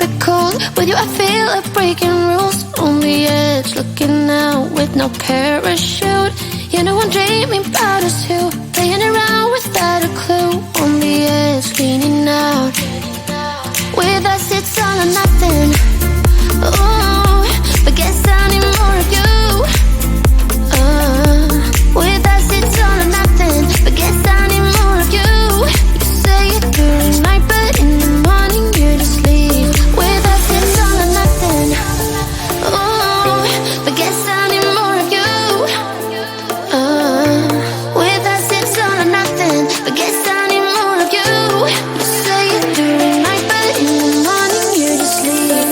it cold. With you I feel like breaking rules. On the edge, looking out with no parachute. You know I'm dreaming about us two, playing around without a clue. On the edge, leaning out. With us it's all or nothing. Ooh, but guess I need more of you. With us it's all or nothing, but guess I need more of you. You say it during night, but in the morning you just leave. With us it's all or nothing. Ooh, but guess I need more of you. With us it's all or nothing, but guess I need more of you. You say it during night, but in the morning you just leave.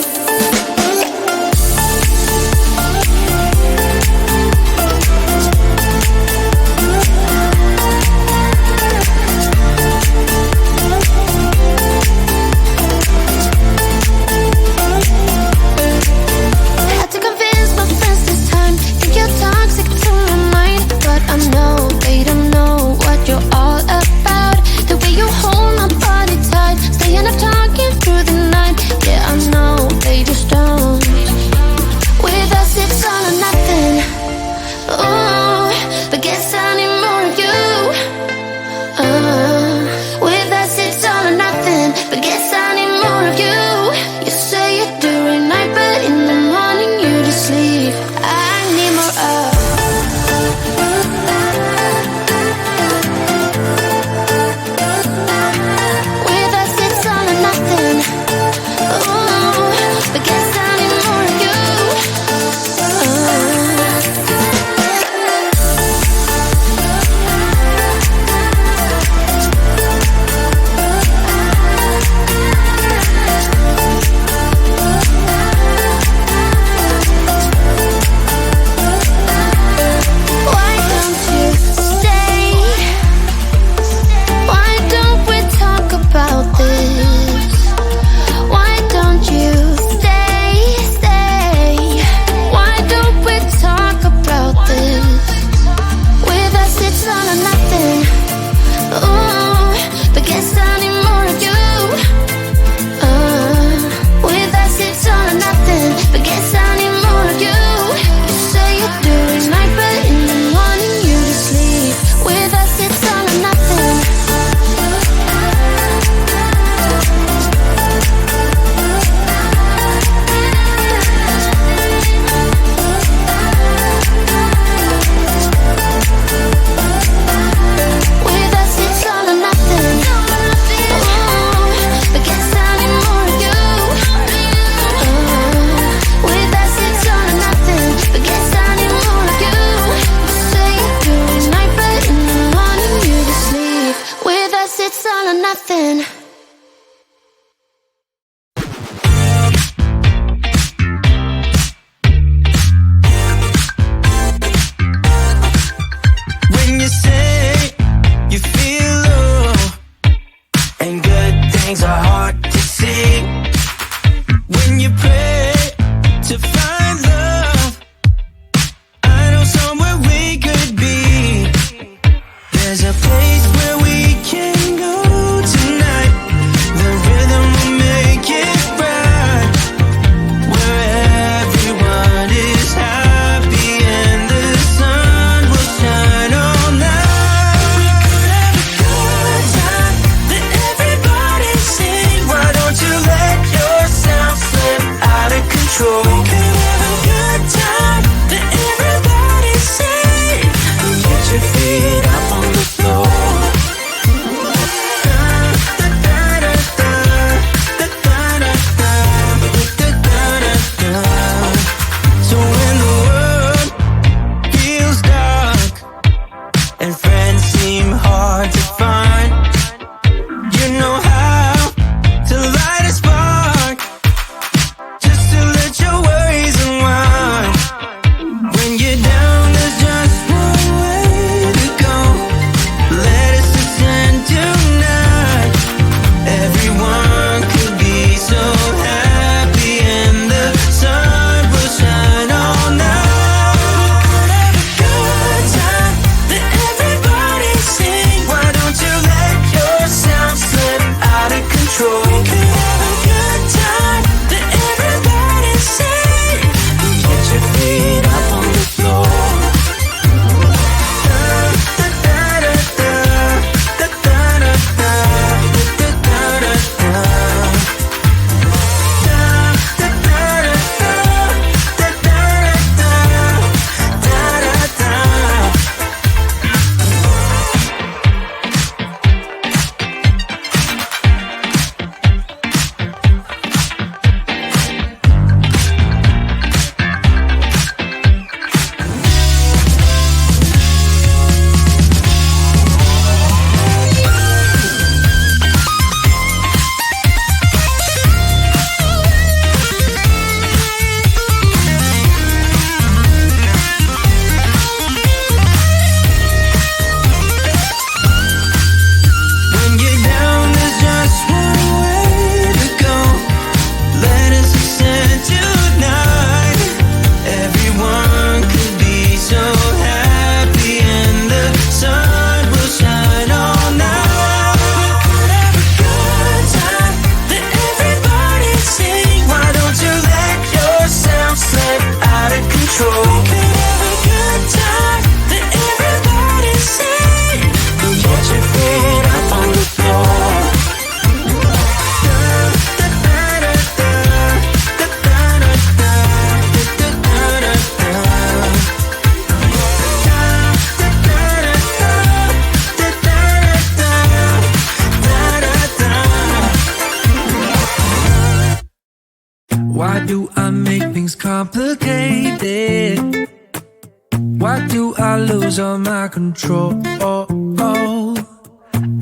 do I make things complicated? Why do I lose all my control?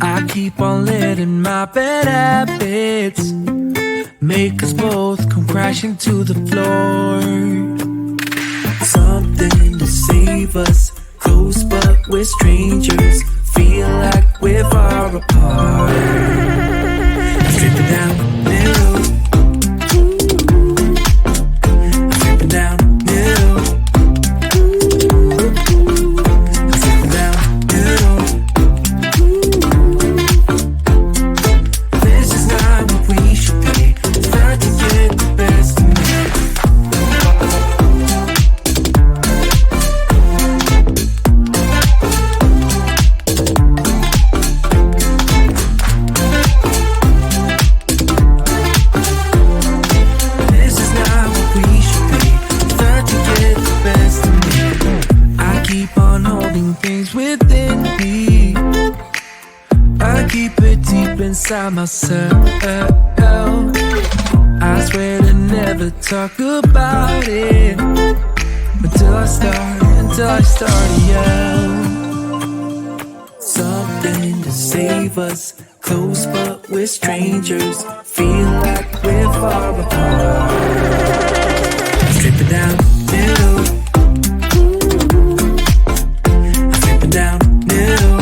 I keep on letting my bad habits make us both come crashing to the floor. Something to save us, close but we're strangers. Feel like we're far apart. Dripping down the middle. Dripping down the middle. Dripping down the middle. This is not what we should be. Trying to get the best of me. Inside myself, I swear to never talk about it until I start to yell. Something to save us, close but we're strangers. Feel like we're far apart. Dripping down the middle. Dripping down the middle.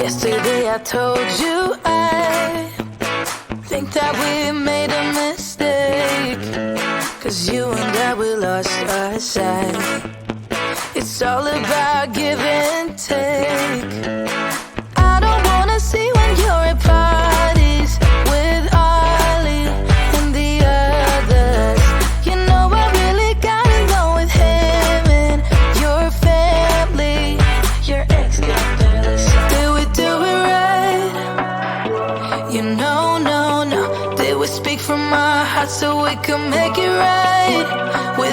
Yesterday I told you I think that we made a mistake, 'cause you and I, we lost our sight. It's all about give and take. I don't wanna see when you're at parties with Ollie and the others. You know I really got it on with him and your family. Your ex got jealous. Did we do it right? You know, no. Did we speak from our hearts so we could make it right? With